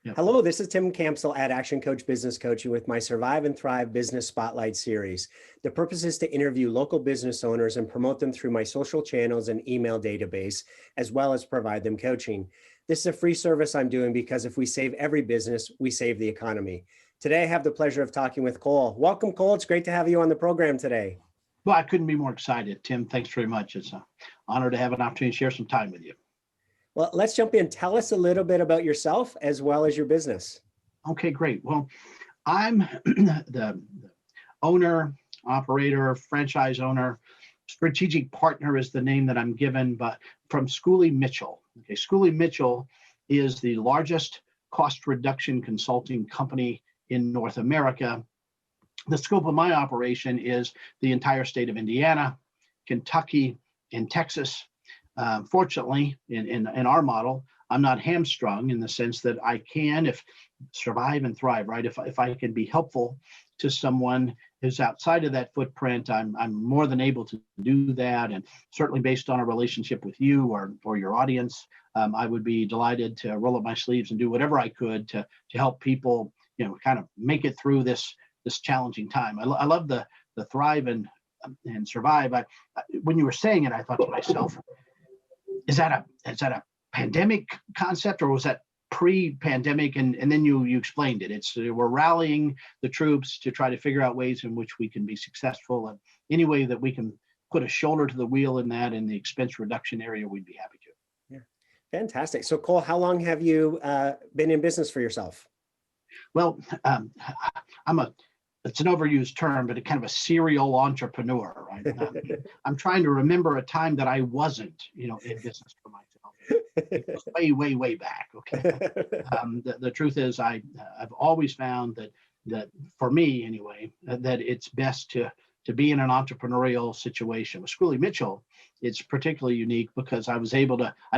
Yeah. Hello, this is Tim Campsell at Action Coach Business Coaching with my Survive and Thrive Business Spotlight series. The purpose is to interview local business owners and promote them through my social channels and email database, as well as provide them coaching. This is a free service I'm doing because if we save every business, we save the economy. Today, I have the pleasure of talking with Cole. Welcome, Cole. It's great to have you on the program today. Well, I couldn't be more excited, Tim. Thanks very much. It's an honor to have an opportunity to share some time with you. Well, let's jump in. Tell us a little bit about yourself as well as your business. Okay, great. Well, I'm the owner, operator, franchise owner. Strategic partner is the name that I'm given, but from Schooley Mitchell. Okay, Schooley Mitchell is the largest cost reduction consulting company in North America. The scope of my operation is the entire state of Indiana, Kentucky, and Texas. Fortunately, in our model, I'm not hamstrung in the sense that I can survive and thrive, right? If I can be helpful to someone who's outside of that footprint, I'm more than able to do that. And certainly based on a relationship with you or your audience, I would be delighted to roll up my sleeves and do whatever I could to help people, kind of make it through this challenging time. I love the thrive and survive. When you were saying it, I thought to myself, is that a pandemic concept, or was that pre-pandemic? And then you explained it. It's we're rallying the troops to try to figure out ways in which we can be successful, and any way that we can put a shoulder to the wheel in that, in the expense reduction area, we'd be happy to. Yeah, fantastic. So Cole, how long have you been in business for yourself? Well, it's an overused term, but a kind of a serial entrepreneur, right? I'm trying to remember a time that I wasn't, in business for myself. It goes way, way back. Okay. The truth is, I've always found that for me anyway, that it's best to be in an entrepreneurial situation. With Schooley Mitchell, it's particularly unique because I've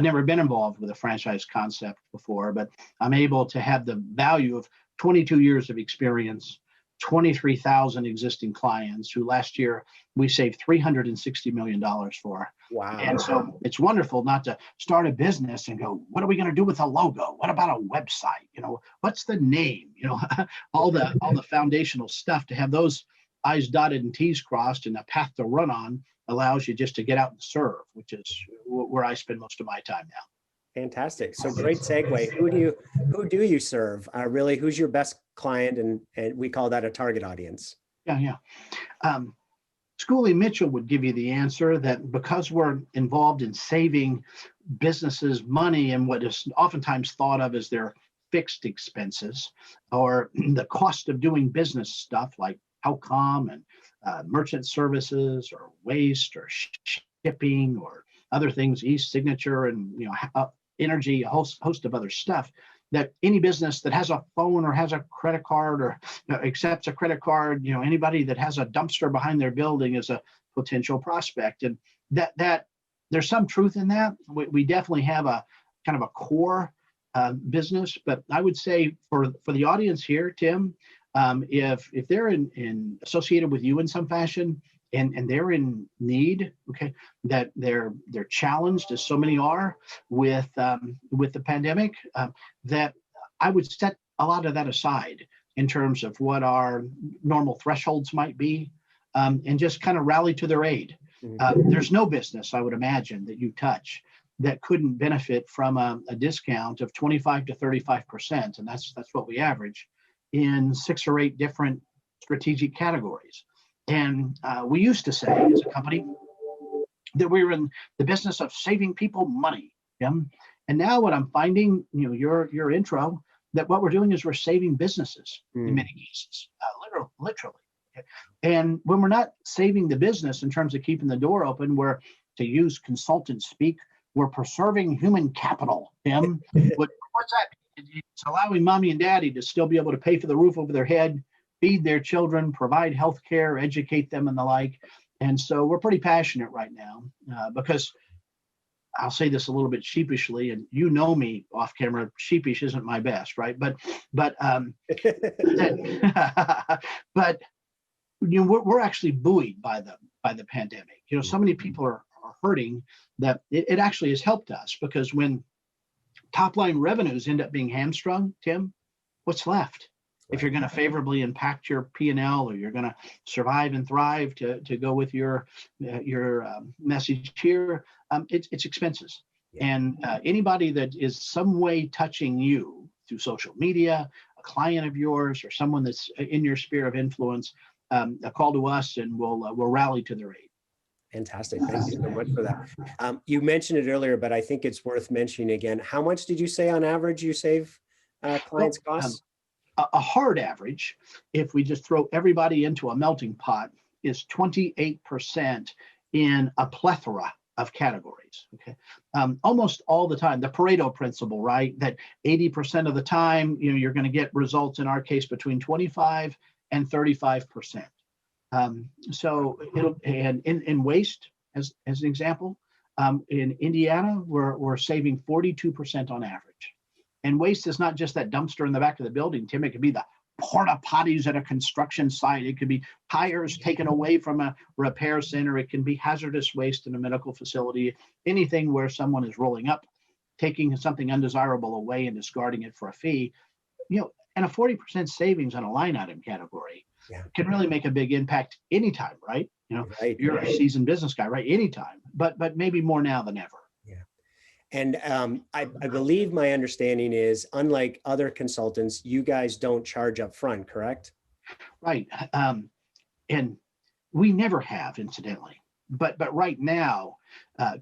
never been involved with a franchise concept before, but I'm able to have the value of 22 years of experience, 23,000 existing clients who last year we saved $360 million for. Wow. And so it's wonderful not to start a business and go, what are we going to do with a logo? What about a website? What's the name? All the foundational stuff, to have those I's dotted and T's crossed and a path to run on allows you just to get out and serve, which is where I spend most of my time now. Fantastic. So great segue. Who do you serve? Really, who's your best client? And we call that a target audience. Yeah. Schooley Mitchell would give you the answer that because we're involved in saving businesses money and what is oftentimes thought of as their fixed expenses, or the cost of doing business stuff like outcome and merchant services or waste or shipping or other things, e-signature and energy, a host of other stuff, that any business that has a phone or has a credit card or accepts a credit card, anybody that has a dumpster behind their building is a potential prospect. And that there's some truth in that. We definitely have a kind of a core business, but I would say for the audience here, Tim, if they're associated with you in some fashion, and they're in need, okay, that they're challenged, as so many are with the pandemic, that I would set a lot of that aside in terms of what our normal thresholds might be, and just kind of rally to their aid. There's no business, I would imagine, that you touch that couldn't benefit from a discount of 25 to 35%, and that's what we average in 6 or 8 different strategic categories. And we used to say as a company that we were in the business of saving people money. Yeah? And now what I'm finding, your intro, that what we're doing is we're saving businesses in many cases, literally. And when we're not saving the business in terms of keeping the door open, we're, to use consultant speak, we're preserving human capital. Tim, what's that? It's allowing mommy and daddy to still be able to pay for the roof over their head, feed their children, provide health care, educate them, and the like. And so we're pretty passionate right now because I'll say this a little bit sheepishly, and me off camera, sheepish isn't my best, right? But we're actually buoyed by the pandemic. So many people are hurting that it actually has helped us, because when top line revenues end up being hamstrung, Tim, what's left? If you're going to favorably impact your P&L, or you're going to survive and thrive, to go with your message here, it's expenses. Yeah. And anybody that is some way touching you through social media, a client of yours, or someone that's in your sphere of influence, a call to us, and we'll rally to their aid. Fantastic. Thank you so much for that. You mentioned it earlier, but I think it's worth mentioning again. How much did you say on average you save clients' costs? A hard average, if we just throw everybody into a melting pot, is 28% in a plethora of categories. Okay, almost all the time. The Pareto principle, right? That 80% of the time, you're going to get results, in our case, between 25 and 35%. So in waste, as an example, in Indiana, we're saving 42% on average. And waste is not just that dumpster in the back of the building, Tim. It could be the porta potties at a construction site. It could be tires taken away from a repair center. It can be hazardous waste in a medical facility. Anything where someone is rolling up, taking something undesirable away and discarding it for a fee. And a 40% savings on a line item category can really make a big impact anytime, right? You're a seasoned business guy, right? Anytime, but maybe more now than ever. And I believe my understanding is, unlike other consultants, you guys don't charge up front, correct? Right. And we never have, incidentally. But right now,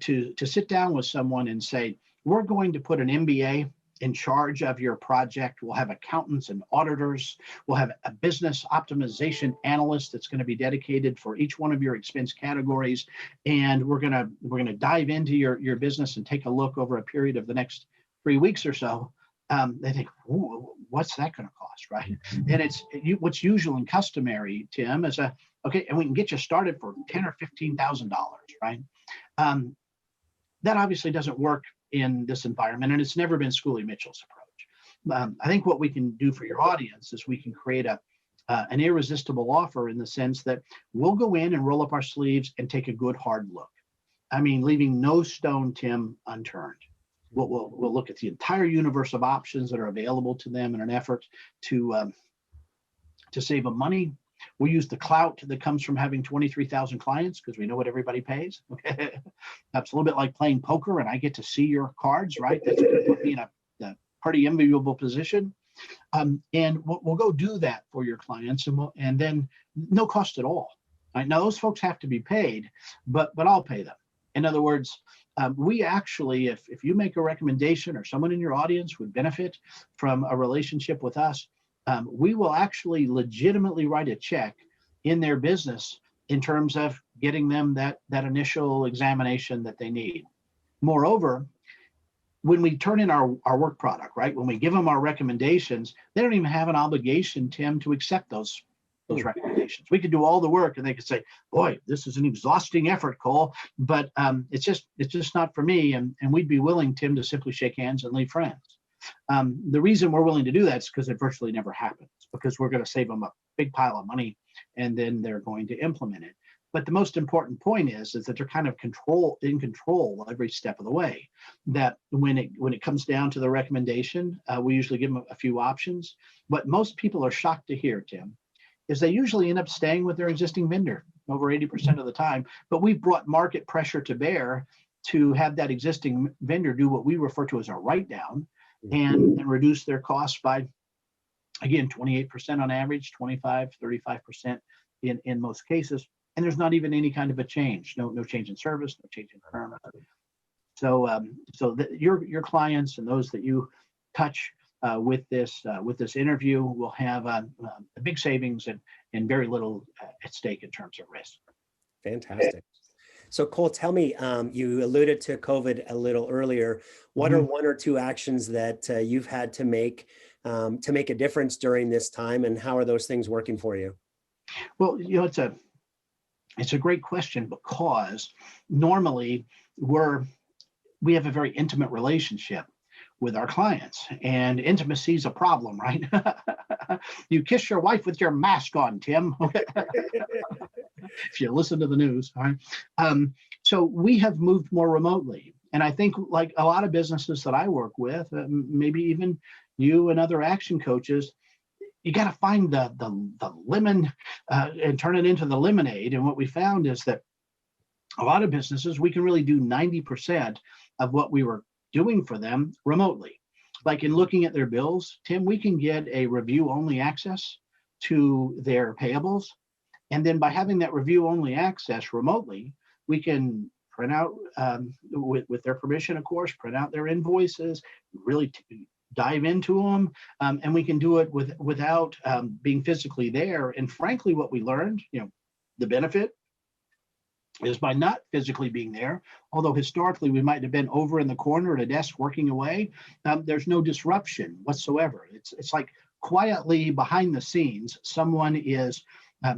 to sit down with someone and say, we're going to put an MBA in charge of your project. We'll have accountants and auditors. We'll have a business optimization analyst that's going to be dedicated for each one of your expense categories. And we're going to dive into your business and take a look over a period of the next 3 weeks or so. They think, what's that going to cost, right? And what's usual and customary, Tim, is okay, and we can get you started for $10,000 or $15,000, right? That obviously doesn't work in this environment, and it's never been Schooley Mitchell's approach. I think what we can do for your audience is we can create an irresistible offer, in the sense that we'll go in and roll up our sleeves and take a good hard look. I mean, leaving no stone, Tim, unturned. We'll look at the entire universe of options that are available to them in an effort to save them money. We'll use the clout that comes from having 23,000 clients, because we know what everybody pays. Okay, that's a little bit like playing poker, and I get to see your cards, right? That's going to put me in a pretty enviable position. And we'll go do that for your clients, and then no cost at all. Right? Now those folks have to be paid, but I'll pay them. In other words, we actually, if you make a recommendation, or someone in your audience would benefit from a relationship with us, we will actually legitimately write a check in their business in terms of getting them that initial examination that they need. Moreover, when we turn in our work product, right, when we give them our recommendations, they don't even have an obligation, Tim, to accept those recommendations. We could do all the work, and they could say, boy, this is an exhausting effort, Cole, but it's just not for me. And we'd be willing, Tim, to simply shake hands and leave friends. The reason we're willing to do that is because it virtually never happens, because we're going to save them a big pile of money, and then they're going to implement it. But the most important point is that they're kind of in control every step of the way. That when it comes down to the recommendation, we usually give them a few options. What most people are shocked to hear, Tim, is they usually end up staying with their existing vendor over 80% of the time. But we've brought market pressure to bear to have that existing vendor do what we refer to as a write down, and reduce their costs by, again, 28% on average, 25, 35% in most cases. And there's not even any kind of a change, no change in service, no change in terms. So your clients and those that you touch with this interview will have a big savings and very little at stake in terms of risk. Fantastic. So Cole, tell me, you alluded to COVID a little earlier. What are one or two actions that you've had to make a difference during this time, and how are those things working for you? Well, it's a great question, because normally we have a very intimate relationship with our clients, and intimacy is a problem, right? You kiss your wife with your mask on, Tim. If you listen to the news, all right? So we have moved more remotely, and I think, like a lot of businesses that I work with, maybe even you and other action coaches, you got to find the lemon and turn it into the lemonade. And what we found is that a lot of businesses, we can really do 90% of what we were doing for them remotely. Like in looking at their bills, Tim, we can get a review only access to their payables. And then by having that review only access remotely, we can print out, with their permission, of course, print out their invoices, really dive into them. And we can do it without being physically there. And frankly, what we learned, the benefit is by not physically being there, although historically we might have been over in the corner at a desk working away, there's no disruption whatsoever. It's like quietly behind the scenes, someone is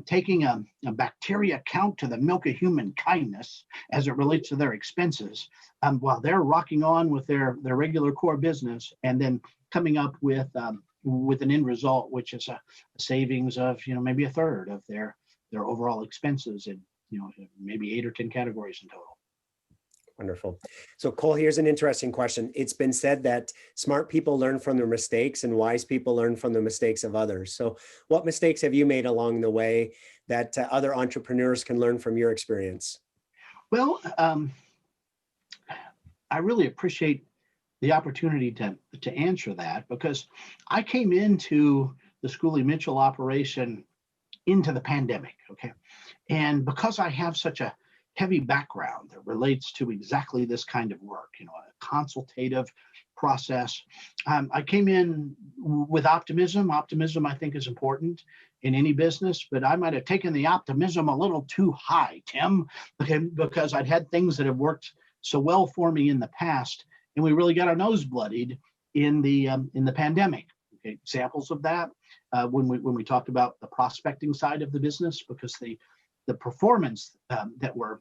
taking a bacteria count to the milk of human kindness as it relates to their expenses, while they're rocking on with their regular core business, and then coming up with an end result, which is a savings of maybe a third of their overall expenses, and maybe 8 or 10 categories in total. Wonderful. So Cole, here's an interesting question. It's been said that smart people learn from their mistakes and wise people learn from the mistakes of others. So what mistakes have you made along the way that other entrepreneurs can learn from your experience? Well, I really appreciate the opportunity to answer that, because I came into the Schooley Mitchell operation into the pandemic, okay? And because I have such a heavy background that relates to exactly this kind of work, a consultative process, I came in with optimism. Optimism, I think, is important in any business, but I might have taken the optimism a little too high, Tim, okay, because I'd had things that have worked so well for me in the past, and we really got our nose bloodied in the pandemic. Okay, examples of that, when we talked about the prospecting side of the business, because the performance that we're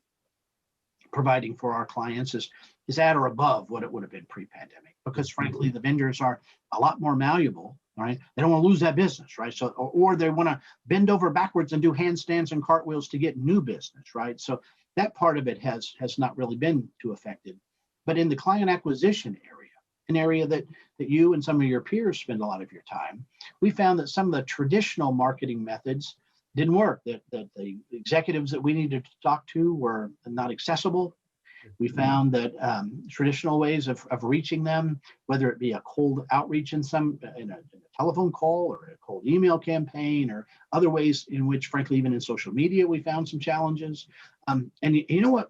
providing for our clients is at or above what it would have been pre-pandemic, because frankly, the vendors are a lot more malleable, right? They don't want to lose that business, right? So, or they want to bend over backwards and do handstands and cartwheels to get new business, right? So that part of it has not really been too affected. But in the client acquisition area, an area that you and some of your peers spend a lot of your time, we found that some of the traditional marketing methods didn't work, that the executives that we needed to talk to were not accessible. We found that traditional ways of reaching them, whether it be a cold outreach in a telephone call or a cold email campaign, or other ways in which, frankly, even in social media, we found some challenges. And you know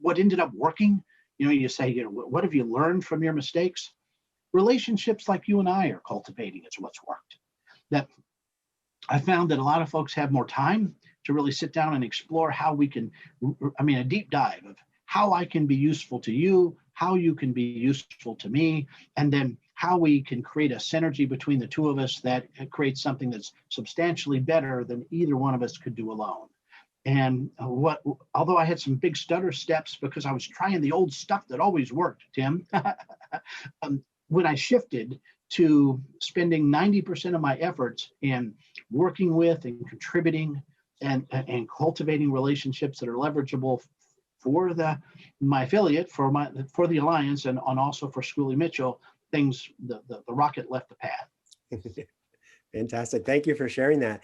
what ended up working? You say, what have you learned from your mistakes? Relationships like you and I are cultivating is what's worked. That I found that a lot of folks have more time to really sit down and explore how we can, a deep dive of how I can be useful to you, how you can be useful to me, and then how we can create a synergy between the two of us that creates something that's substantially better than either one of us could do alone. And although I had some big stutter steps because I was trying the old stuff that always worked, Tim, when I shifted to spending 90% of my efforts in working with and contributing and cultivating relationships that are leverageable for my affiliate, for the alliance, and also for Schooley Mitchell, the rocket left the path. Fantastic. Thank you for sharing that.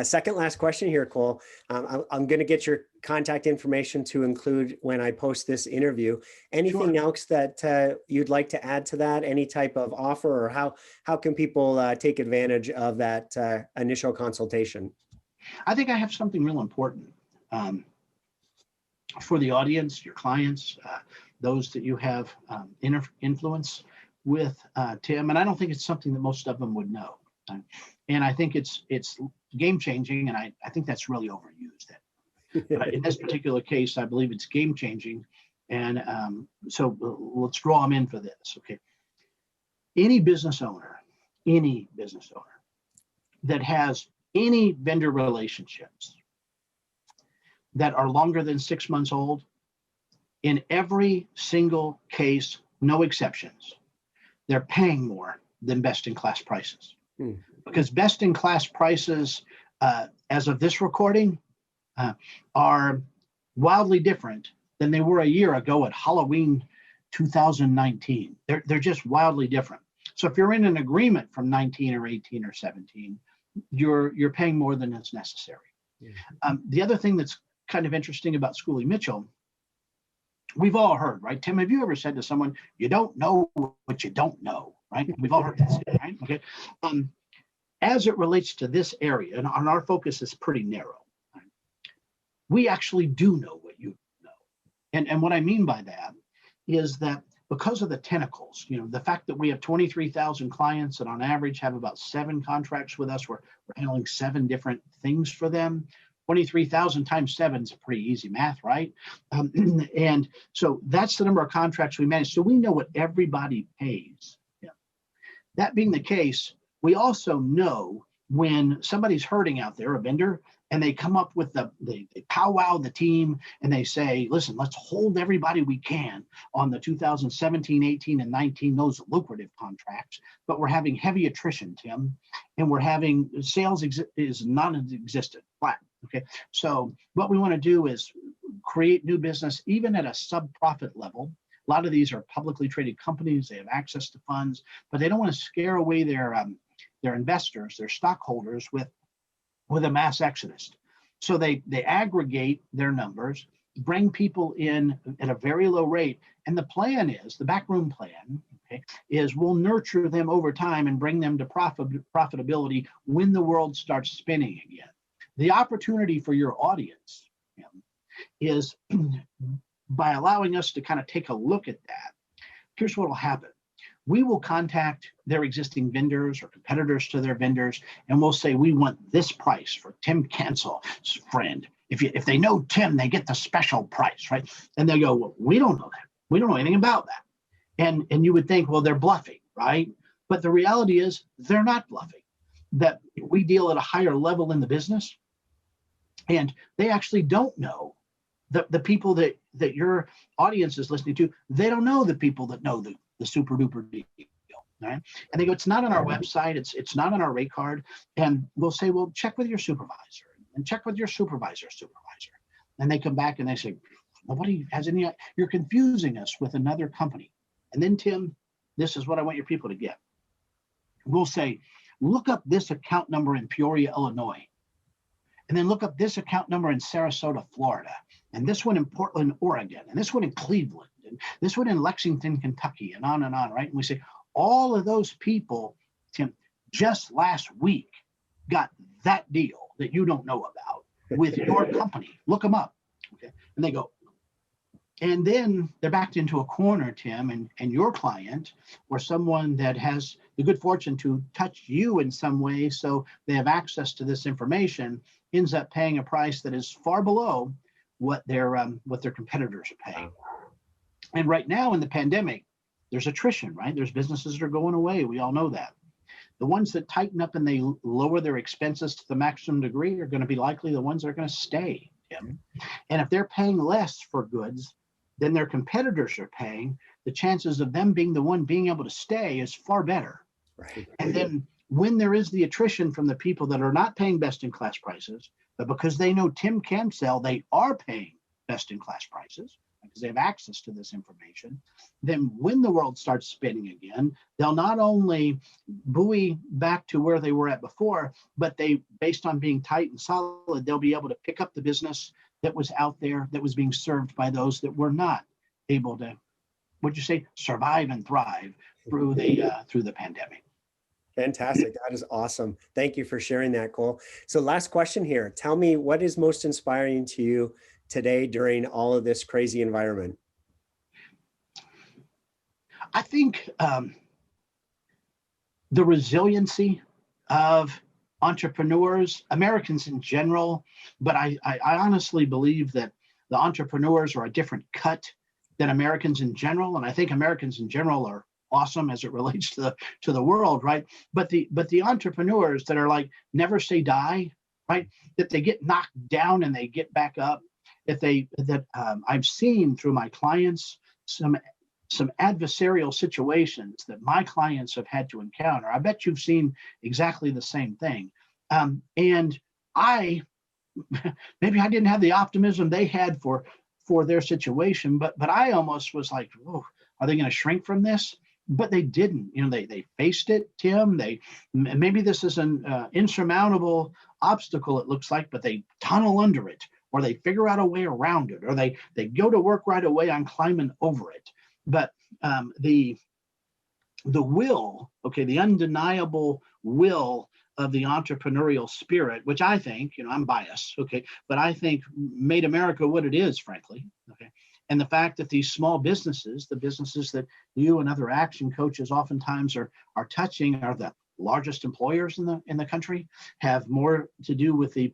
Second last question here, Cole. I'm going to get your contact information to include when I post this interview. Anything else that you'd like to add to that? Any type of offer, or how can people take advantage of that initial consultation? I think I have something real important for the audience, your clients, those that you have influence with, Tim, and I don't think it's something that most of them would know. And I think it's game changing, and I think that's really overused. In this particular case, I believe it's game changing, and so let's draw them in for this. Okay, any business owner that has any vendor relationships that are longer than 6 months old, in every single case, no exceptions, they're paying more than best-in-class prices. Because best-in-class prices, as of this recording, are wildly different than they were a year ago at Halloween 2019. They're just wildly different. So if you're in an agreement from 19 or 18 or 17, you're paying more than is necessary. The other thing that's kind of interesting about Schooley Mitchell, we've all heard, right? Tim, have you ever said to someone, you don't know what you don't know, right? We've all heard this, right? Okay. As it relates to this area, and our focus is pretty narrow, right? We actually do know what you know. And what I mean by that is that because of the tentacles, the fact that we have 23,000 clients and on average have about 7 contracts with us, we're handling 7 different things for them. 23,000 times 7 is pretty easy math, right? And so that's the number of contracts we manage. So we know what everybody pays. Yeah. That being the case, we also know when somebody's hurting out there, a vendor, and they come up with they powwow the team and they say, listen, let's hold everybody we can on the 2017, 18, and 19, those lucrative contracts, but we're having heavy attrition, Tim, and we're having sales is non-existent, flat. Okay, so what we want to do is create new business, even at a sub-profit level. A lot of these are publicly traded companies. They have access to funds, but they don't want to scare away their investors, their stockholders with a mass exodus. So they aggregate their numbers, bring people in at a very low rate. And the plan is, the backroom plan, okay, is we'll nurture them over time and bring them to profitability when the world starts spinning again. The opportunity for your audience is by allowing us to kind of take a look at that. Here's what will happen. We will contact their existing vendors or competitors to their vendors, and we'll say, we want this price for Tim Cancel's friend. If they know Tim, they get the special price, right? And they go, well, we don't know that. We don't know anything about that. And you would think, well, they're bluffing, right? But the reality is they're not bluffing. That we deal at a higher level in the business, and they actually don't know the people that your audience is listening to. They don't know the people that know the super duper deal, right? And they go, it's not on our website, it's not on our rate card. And we'll say, well, check with your supervisor and check with your supervisor's supervisor. And they come back and they say, nobody has any, you're confusing us with another company. And then, Tim, this is what I want your people to get. We'll say, look up this account number in Peoria, Illinois. And then look up this account number in Sarasota, Florida. And this one in Portland, Oregon. And this one in Cleveland. And this one in Lexington, Kentucky, and on, right? And we say, all of those people, Tim, just last week got that deal that you don't know about with your company. Look them up. Okay. And they go, and then they're backed into a corner, Tim, and your client or someone that has the good fortune to touch you in some way, so they have access to this information, ends up paying a price that is far below what their competitors are paying. And right now in the pandemic, there's attrition, right? There's businesses that are going away. We all know that. The ones that tighten up and they lower their expenses to the maximum degree are going to be likely the ones that are going to stay, Tim. And if they're paying less for goods than their competitors are paying, the chances of them being the one being able to stay is far better. Right. And then when there is the attrition from the people that are not paying best in class prices, but because they know Tim can sell, they are paying best in class prices because they have access to this information, then when the world starts spinning again, they'll not only buoy back to where they were at before, but they, based on being tight and solid, they'll be able to pick up the business that was out there that was being served by those that were not able to, what'd you say, survive and thrive through the pandemic. Fantastic. That is awesome. Thank you for sharing that, Cole. So last question here. Tell me, what is most inspiring to you today during all of this crazy environment? I think the resiliency of entrepreneurs, Americans in general, but I honestly believe that the entrepreneurs are a different cut than Americans in general. And I think Americans in general are awesome as it relates to the world, right? But the entrepreneurs that are like never say die, right? That they get knocked down and they get back up. I've seen through my clients some adversarial situations that my clients have had to encounter. I bet you've seen exactly the same thing. And maybe I didn't have the optimism they had for their situation, but I almost was like, oh, are they going to shrink from this? but they didn't. They faced it, Tim. Maybe this is an insurmountable obstacle, it looks like, but they tunnel under it, or they figure out a way around it, or they go to work right away on climbing over it. But the will, okay, the undeniable will of the entrepreneurial spirit, which I think, I'm biased, okay, but I think made America what it is, frankly, okay. And the fact that these small businesses, the businesses that you and other action coaches oftentimes are touching, are the largest employers in the country, have more to do with the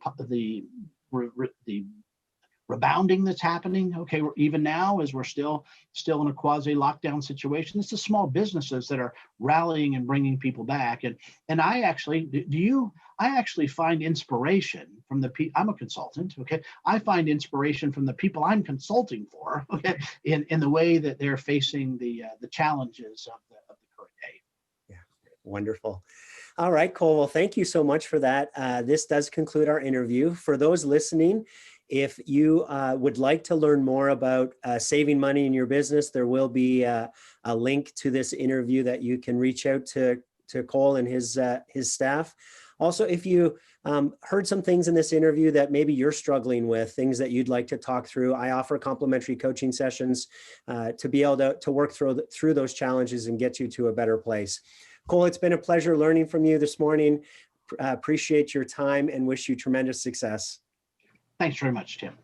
rebounding that's happening, okay, even now as we're still in a quasi lockdown situation. It's the small businesses that are rallying and bringing people back. And I actually, I actually find inspiration from the people. I'm a consultant, okay. I find inspiration from the people I'm consulting for, okay, in the way that they're facing the challenges of the current day. Yeah, wonderful. All right, Cole. Well, thank you so much for that. This does conclude our interview. For those listening, if you would like to learn more about saving money in your business, there will be a link to this interview that you can reach out to Cole and his staff. Also, if you heard some things in this interview that maybe you're struggling with, things that you'd like to talk through, I offer complimentary coaching sessions to be able to work through those challenges and get you to a better place. Cole, it's been a pleasure learning from you this morning. Appreciate your time and wish you tremendous success. Thanks very much, Tim.